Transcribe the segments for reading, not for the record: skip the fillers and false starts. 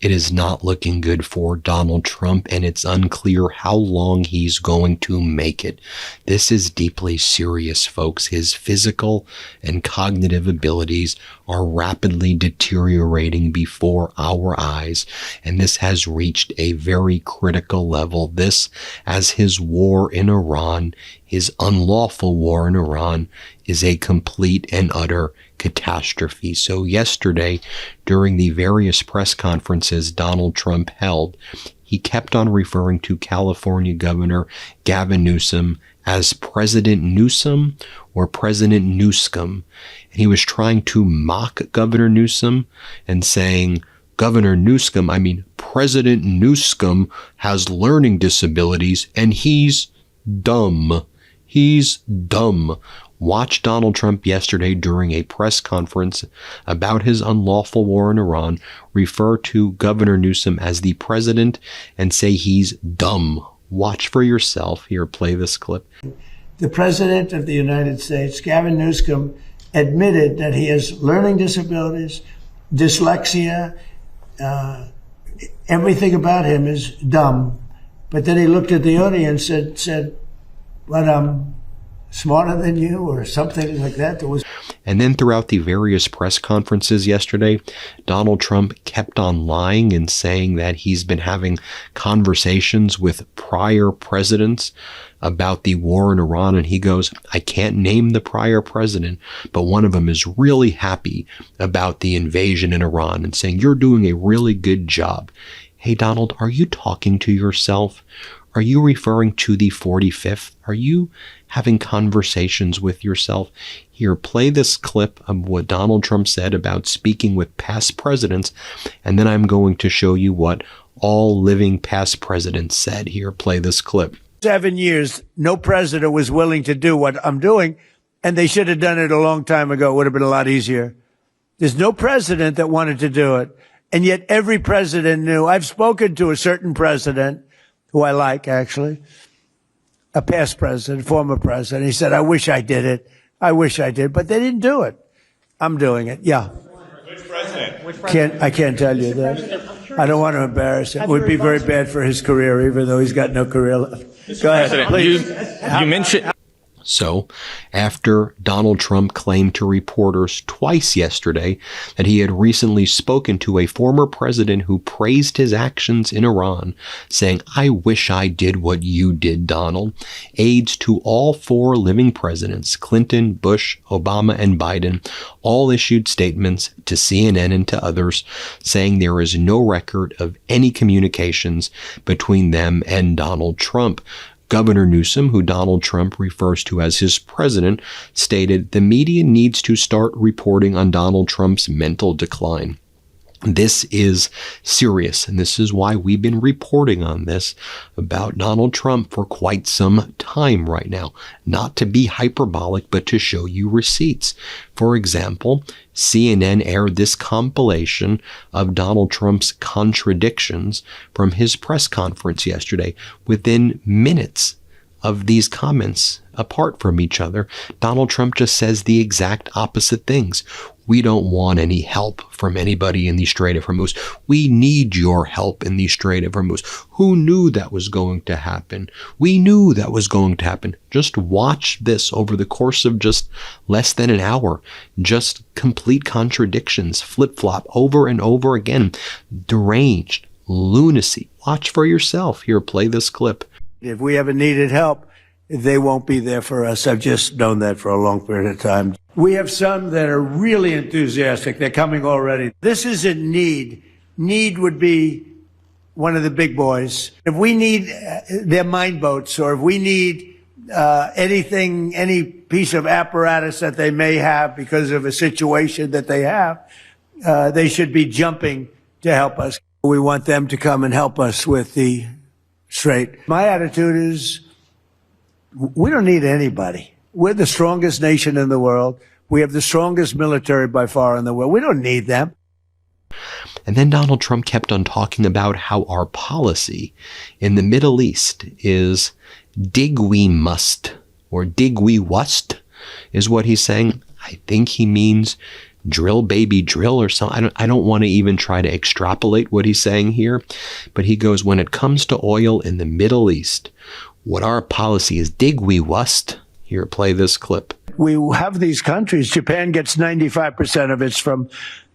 it is not looking good for Donald Trump, and it's unclear how long he's going to make it. This is deeply serious, folks. His physical and cognitive abilities are rapidly deteriorating before our eyes, and this has reached a very critical level. This, as his war in Iran, his unlawful war in Iran, is a complete and utter catastrophe. So yesterday, during the various press conferences Donald Trump held, he kept on referring to California Governor Gavin Newsom as President Newsom or President Newscom. And he was trying to mock Governor Newsom and saying, Governor Newscom, President Newscom has learning disabilities and he's dumb. He's dumb. Watch Donald Trump yesterday during a press conference about his unlawful war in Iran refer to Governor Newsom as the president and say he's dumb. Watch for yourself. Here, play this clip. The President of the United States, Gavin Newsom, admitted that he has learning disabilities, dyslexia, everything about him is dumb. But then he looked at the audience and said, but I'm smarter than you, or something like that. And then throughout the various press conferences yesterday, Donald Trump kept on lying and saying that he's been having conversations with prior presidents about the war in Iran. And he goes, I can't name the prior president, but one of them is really happy about the invasion in Iran and saying, you're doing a really good job. Hey, Donald, are you talking to yourself? Are you referring to the 45th? Are you having conversations with yourself? Here, play this clip of what Donald Trump said about speaking with past presidents, and then I'm going to show you what all living past presidents said. Here, play this clip. 7 years, no president was willing to do what I'm doing, and they should have done it a long time ago. It would have been a lot easier. There's no president that wanted to do it, and yet every president knew. I've spoken to a certain president who I like, actually, a past president, former president. He said, I wish I did it. I wish I did, but they didn't do it. I'm doing it. Yeah. Which president? I can't tell you that. I don't want to embarrass him. It would be very bad for his career, even though he's got no career left. Go ahead, please. You mentioned... So, after Donald Trump claimed to reporters twice yesterday that he had recently spoken to a former president who praised his actions in Iran, saying, I wish I did what you did, Donald, aides to all four living presidents, Clinton, Bush, Obama, and Biden, all issued statements to CNN and to others saying there is no record of any communications between them and Donald Trump. Governor Newsom, who Donald Trump refers to as his president, stated the media needs to start reporting on Donald Trump's mental decline. This is serious, and this is why we've been reporting on this about Donald Trump for quite some time right now. Not to be hyperbolic, but to show you receipts. For example, CNN aired this compilation of Donald Trump's contradictions from his press conference yesterday. Within minutes of these comments apart from each other, Donald Trump just says the exact opposite things. We don't want any help from anybody in the Strait of Hormuz. We need your help in the Strait of Hormuz. Who knew that was going to happen? We knew that was going to happen. Just watch this over the course of just less than an hour. Just complete contradictions, flip-flop over and over again. Deranged, lunacy. Watch for yourself. Here, play this clip. If we ever needed help, they won't be there for us. I've just known that for a long period of time. We have some that are really enthusiastic. They're coming already. This isn't need. Need would be one of the big boys. If we need their mine boats, or if we need anything, any piece of apparatus that they may have because of a situation that they have, they should be jumping to help us. We want them to come and help us with the Strait. My attitude is, we don't need anybody. We're the strongest nation in the world. We have the strongest military by far in the world. We don't need them. And then Donald Trump kept on talking about how our policy in the Middle East is dig we must, or dig we wust, is what he's saying. I think he means drill baby drill or something. I don't want to even try to extrapolate what he's saying here, but he goes, when it comes to oil in the Middle East, what our policy is, dig we wust. Here, play this clip. We have these countries. Japan gets 95% of it from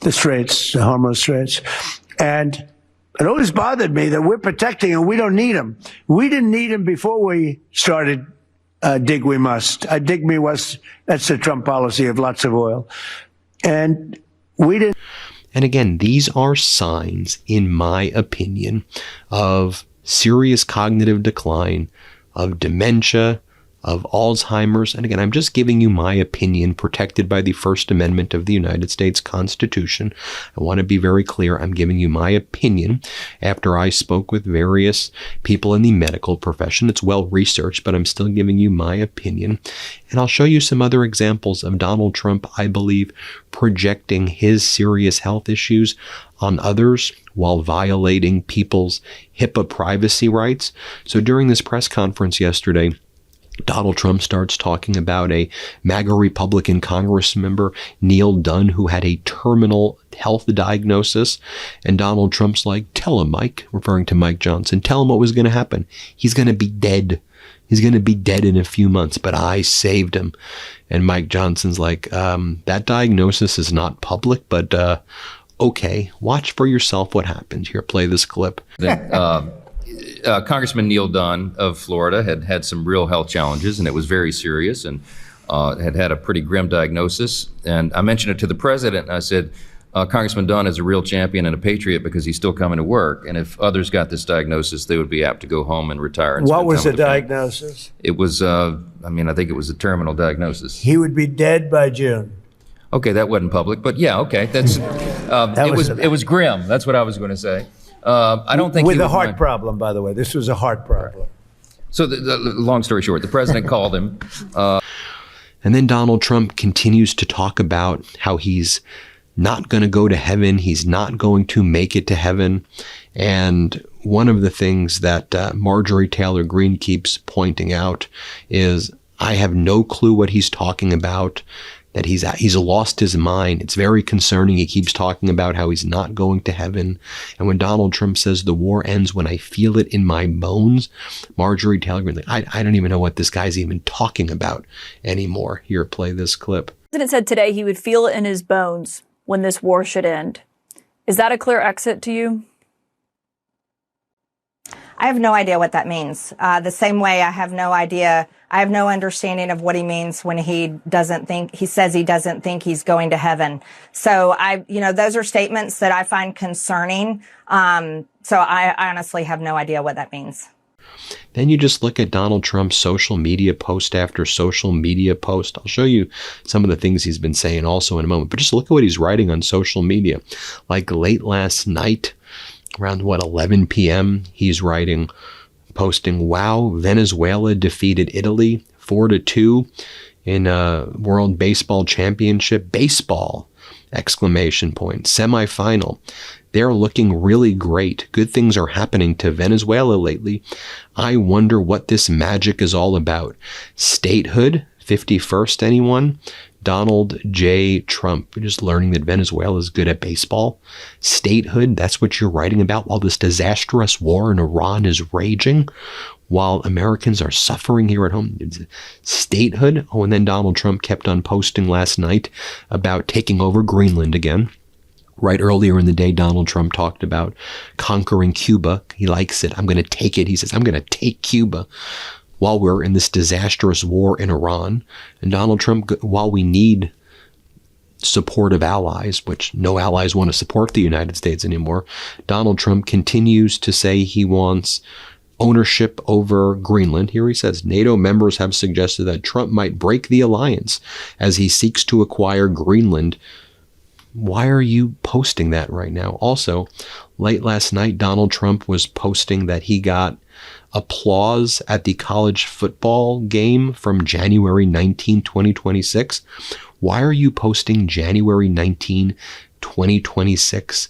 the Straits, the Hormuz Straits. And it always bothered me that we're protecting and we don't need them. We didn't need them before we started dig we must. Dig me must. That's the Trump policy of lots of oil. And we didn't. And again, these are signs, in my opinion, of serious cognitive decline, of dementia, of Alzheimer's. And again, I'm just giving you my opinion, protected by the First Amendment of the United States Constitution. I want to be very clear. I'm giving you my opinion after I spoke with various people in the medical profession. It's well researched, but I'm still giving you my opinion. And I'll show you some other examples of Donald Trump, I believe, projecting his serious health issues on others while violating people's HIPAA privacy rights. So during this press conference yesterday, Donald Trump starts talking about a MAGA Republican Congress member, Neil Dunn, who had a terminal health diagnosis. And Donald Trump's like, tell him, Mike, referring to Mike Johnson, tell him what was going to happen. He's going to be dead. He's going to be dead in a few months, but I saved him. And Mike Johnson's like, that diagnosis is not public, but okay, watch for yourself what happens. Here, play this clip. Congressman Neil Dunn of Florida had some real health challenges, and it was very serious, and had a pretty grim diagnosis. And I mentioned it to the president, and I said, Congressman Dunn is a real champion and a patriot because he's still coming to work. And if others got this diagnosis, they would be apt to go home and retire. And what was the diagnosis? It was, I think it was a terminal diagnosis. He would be dead by June. Okay, that wasn't public, but yeah, okay. That's it was grim. That's what I was going to say. I don't think with a heart problem, by the way. This was a heart problem. So the long story short, the president called him. And then Donald Trump continues to talk about how he's not going to go to heaven. He's not going to make it to heaven. And one of the things that Marjorie Taylor Greene keeps pointing out is, I have no clue what he's talking about, that he's lost his mind. It's very concerning. He keeps talking about how he's not going to heaven. And when Donald Trump says the war ends when I feel it in my bones, Marjorie Taylor Greene, I don't even know what this guy's even talking about anymore. Here, play this clip. The president said today he would feel it in his bones when this war should end. Is that a clear exit to you? I have no idea what that means. The same way I have no understanding of what he means when he says he doesn't think he's going to heaven. So those are statements that I find concerning. So I honestly have no idea what that means. Then you just look at Donald Trump's social media post after social media post. I'll show you some of the things he's been saying also in a moment, but just look at what he's writing on social media. Like late last night, around 11 p.m., he's posting, wow, Venezuela defeated Italy 4-2 in a World Baseball Championship. Baseball! ! Semifinal. They're looking really great. Good things are happening to Venezuela lately. I wonder what this magic is all about. Statehood? 51st, anyone? Donald J. Trump. You're just learning that Venezuela is good at baseball. Statehood, that's what you're writing about while this disastrous war in Iran is raging, while Americans are suffering here at home. Statehood. Oh, and then Donald Trump kept on posting last night about taking over Greenland again. Right earlier in the day, Donald Trump talked about conquering Cuba. He likes it. I'm going to take it. He says, I'm going to take Cuba, while we're in this disastrous war in Iran. And Donald Trump, while we need supportive allies, which no allies want to support the United States anymore, Donald Trump continues to say he wants ownership over Greenland. Here he says, NATO members have suggested that Trump might break the alliance as he seeks to acquire Greenland. Why are you posting that right now? Also, late last night, Donald Trump was posting that he got applause at the college football game from January 19, 2026. Why are you posting January 19, 2026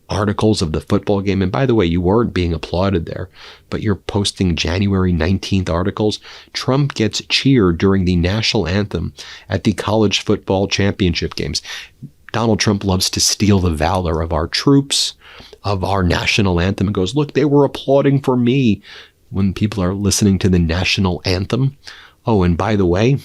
articles of the football game? And by the way, you weren't being applauded there, but you're posting January 19th articles. Trump gets cheered during the national anthem at the college football championship games. Donald Trump loves to steal the valor of our troops, of our national anthem, and goes, look, they were applauding for me when people are listening to the national anthem. Oh, and by the way,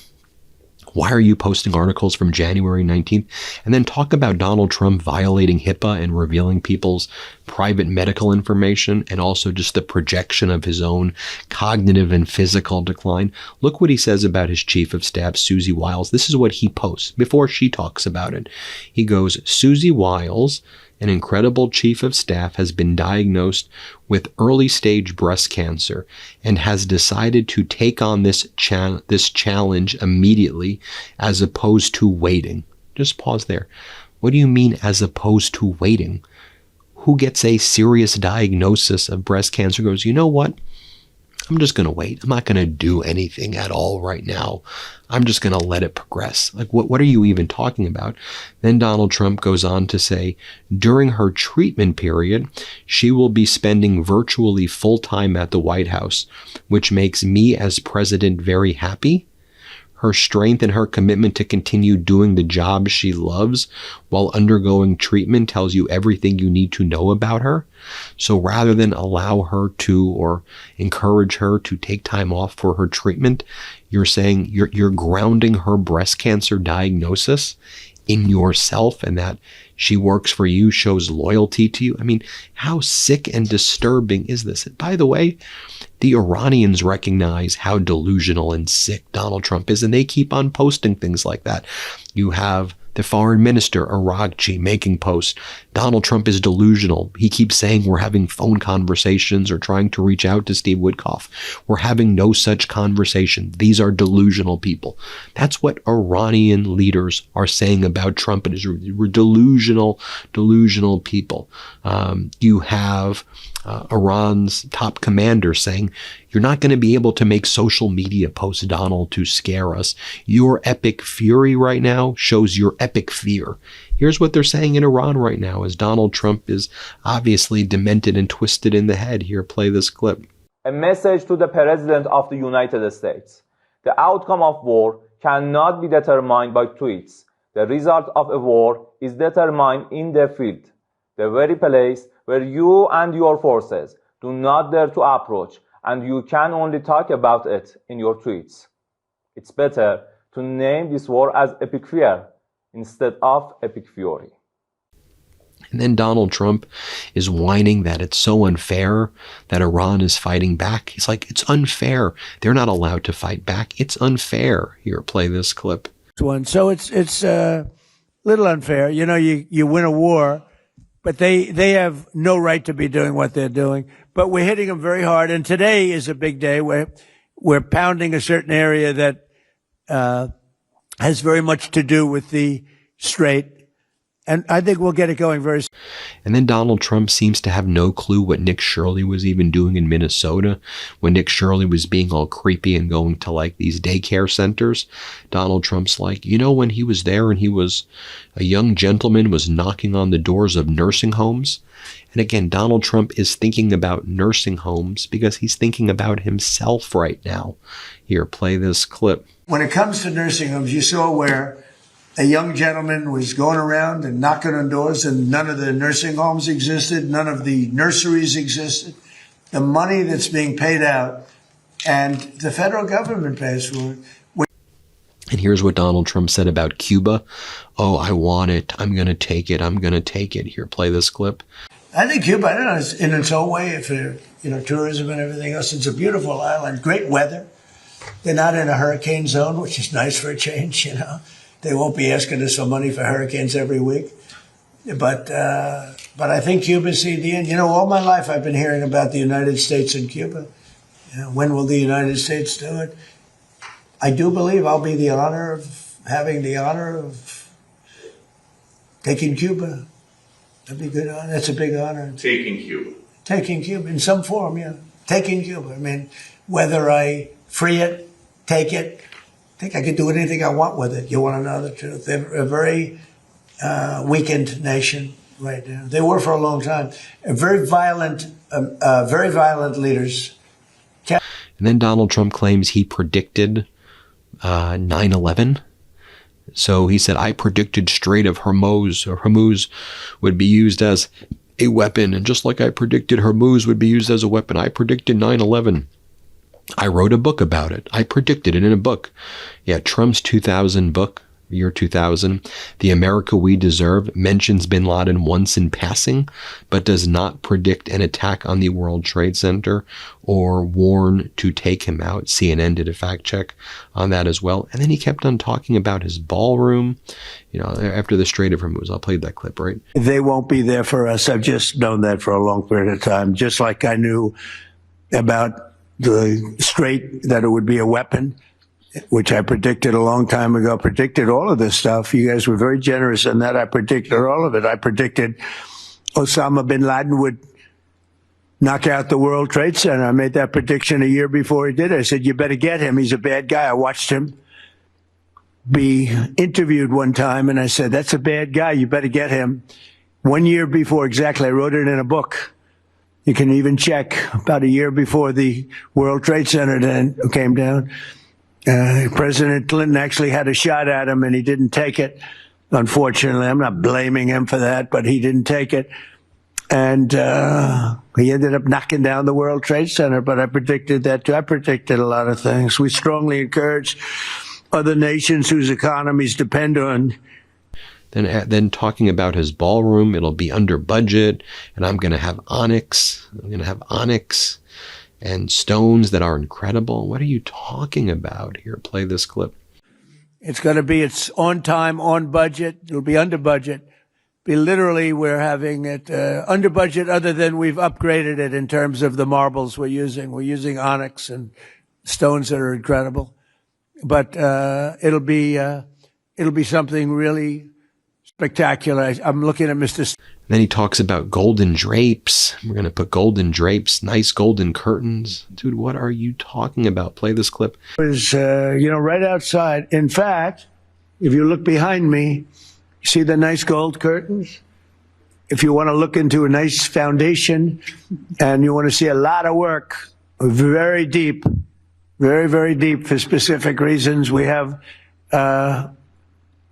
why are you posting articles from January 19th? And then talk about Donald Trump violating HIPAA and revealing people's private medical information, and also just the projection of his own cognitive and physical decline. Look what he says about his chief of staff, Susie Wiles. This is what he posts before she talks about it. He goes, Susie Wiles, an incredible chief of staff, has been diagnosed with early stage breast cancer and has decided to take on this challenge immediately as opposed to waiting. Just pause there. What do you mean as opposed to waiting? Who gets a serious diagnosis of breast cancer goes, you know what? I'm just going to wait. I'm not going to do anything at all right now. I'm just going to let it progress. Like, what are you even talking about? Then Donald Trump goes on to say, during her treatment period, she will be spending virtually full time at the White House, which makes me as president very happy. Her strength and her commitment to continue doing the job she loves while undergoing treatment tells you everything you need to know about her. So rather than allow her to or encourage her to take time off for her treatment, you're saying you're grounding her breast cancer diagnosis in yourself, and that she works for you shows loyalty to you. I mean, how sick and disturbing is this? And by the way, the Iranians recognize how delusional and sick Donald Trump is, and they keep on posting things like that. You have the foreign minister, Araghchi, making posts. Donald Trump is delusional. He keeps saying we're having phone conversations or trying to reach out to Steve Witkoff. We're having no such conversation. These are delusional people. That's what Iranian leaders are saying about Trump. It is we're delusional people. You have Iran's top commander saying, you're not going to be able to make social media posts, Donald, to scare us. Your epic fury right now shows your epic fear. Here's what they're saying in Iran right now as Donald Trump is obviously demented and twisted in the head. Here, play this clip. A message to the President of the United States. The outcome of war cannot be determined by tweets. The result of a war is determined in the field, the very place where you and your forces do not dare to approach, and you can only talk about it in your tweets. It's better to name this war as epic fear instead of epic fury. And then Donald Trump is whining that it's so unfair that Iran is fighting back. He's like, it's unfair. They're not allowed to fight back. It's unfair. Here, play this clip. So it's a little unfair. You know, you win a war, but they have no right to be doing what they're doing. But we're hitting them very hard. And today is a big day where we're pounding a certain area that has very much to do with the Strait. And I think we'll get it going very soon. And then Donald Trump seems to have no clue what Nick Shirley was even doing in Minnesota when Nick Shirley was being all creepy and going to like these daycare centers. Donald Trump's like, you know, when he was there and he was a young gentleman was knocking on the doors of nursing homes. And again, Donald Trump is thinking about nursing homes because he's thinking about himself right now. Here, play this clip. When it comes to nursing homes, you saw where a young gentleman was going around and knocking on doors, and none of the nursing homes existed. None of the nurseries existed. The money that's being paid out, and the federal government pays for it. And here's what Donald Trump said about Cuba. Oh, I want it. I'm going to take it. I'm going to take it. Here, play this clip. I think Cuba, I don't know, is in its own way, for tourism and everything else. It's a beautiful island, great weather. They're not in a hurricane zone, which is nice for a change, you know. They won't be asking us for money for hurricanes every week. But I think Cuba's the end. You know, all my life I've been hearing about the United States and Cuba. You know, when will the United States do it? I do believe I'll be having the honor of taking Cuba. That'd be good. That's a big honor. Taking Cuba. Taking Cuba in some form, yeah. Taking Cuba. I mean, whether I free it, take it, I think I could do anything I want with it. You want to know the truth? They're a very weakened nation right now. They were for a long time. Very violent leaders. And then Donald Trump claims he predicted 9/11. So he said, I predicted Strait of Hormuz would be used as a weapon. And just like I predicted Hormuz would be used as a weapon, I predicted 9/11. I wrote a book about it. I predicted it in a book. Yeah, Trump's 2000 book, year 2000, The America We Deserve, mentions bin Laden once in passing, but does not predict an attack on the World Trade Center or warn to take him out. CNN did a fact check on that as well. And then he kept on talking about his ballroom, after the Strait of Hormuz. I'll play that clip, right? They won't be there for us. I've just known that for a long period of time, just like I knew about the Strait, that it would be a weapon, which I predicted a long time ago. Predicted all of this stuff. You guys were very generous in that. I predicted all of it. I predicted Osama bin Laden would knock out the World Trade Center. I made that prediction a year before he did it. I said, you better get him. He's a bad guy. I watched him be interviewed one time, and I said, that's a bad guy. You better get him. 1 year before, exactly. I wrote it in a book. You can even check about a year before the World Trade Center then came down. President Clinton actually had a shot at him, and he didn't take it. Unfortunately, I'm not blaming him for that, but he didn't take it. And he ended up knocking down the World Trade Center, but I predicted that too. I predicted a lot of things. We strongly encourage other nations whose economies depend on. Then talking about his ballroom, it'll be under budget, and I'm going to have onyx. I'm going to have onyx and stones that are incredible. What are you talking about here? Play this clip. It's going to be, it's on time, on budget. It'll be under budget. We're having it under budget, other than we've upgraded it in terms of the marbles we're using. We're using onyx and stones that are incredible. But it'll be something really spectacular. I'm looking at Mr. Then he talks about golden drapes. We're going to put golden drapes, nice golden curtains. Dude, what are you talking about? Play this clip. Is, right outside. In fact, if you look behind me, you see the nice gold curtains? If you want to look into a nice foundation and you want to see a lot of work, very deep, very, very deep for specific reasons, we have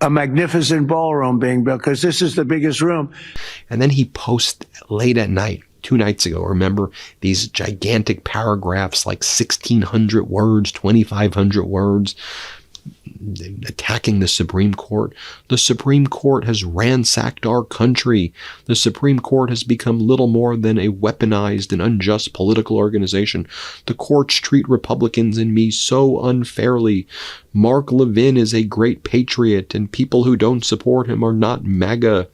a magnificent ballroom being built, because this is the biggest room. And then he posts late at night, 2 nights ago, remember, these gigantic paragraphs, like 1,600 words, 2,500 words, attacking the Supreme Court. The Supreme Court has ransacked our country. The Supreme Court has become little more than a weaponized and unjust political organization. The courts treat Republicans and me so unfairly. Mark Levin is a great patriot, and people who don't support him are not MAGA.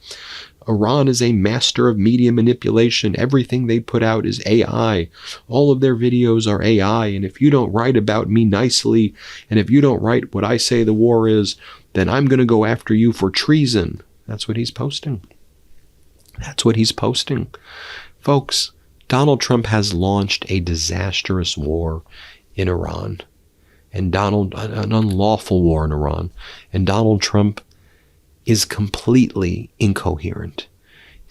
Iran is a master of media manipulation. Everything they put out is AI. All of their videos are AI. And if you don't write about me nicely, and if you don't write what I say the war is, then I'm going to go after you for treason. That's what he's posting. That's what he's posting. Folks, Donald Trump has launched a disastrous war in Iran. An unlawful war in Iran. And Donald Trump is completely incoherent.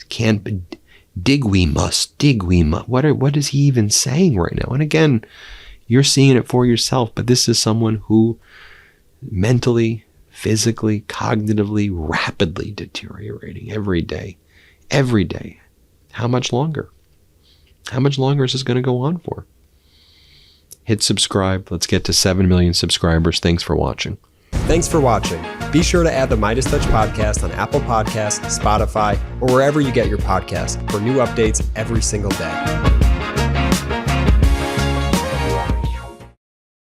Can't dig we must. What is he even saying right now? And again, you're seeing it for yourself, but this is someone who mentally, physically, cognitively, rapidly deteriorating every day. Every day. How much longer? How much longer is this going to go on for? Hit subscribe. Let's get to 7 million subscribers. Thanks for watching. Thanks for watching. Be sure to add the MeidasTouch podcast on Apple Podcasts, Spotify, or wherever you get your podcasts for new updates every single day.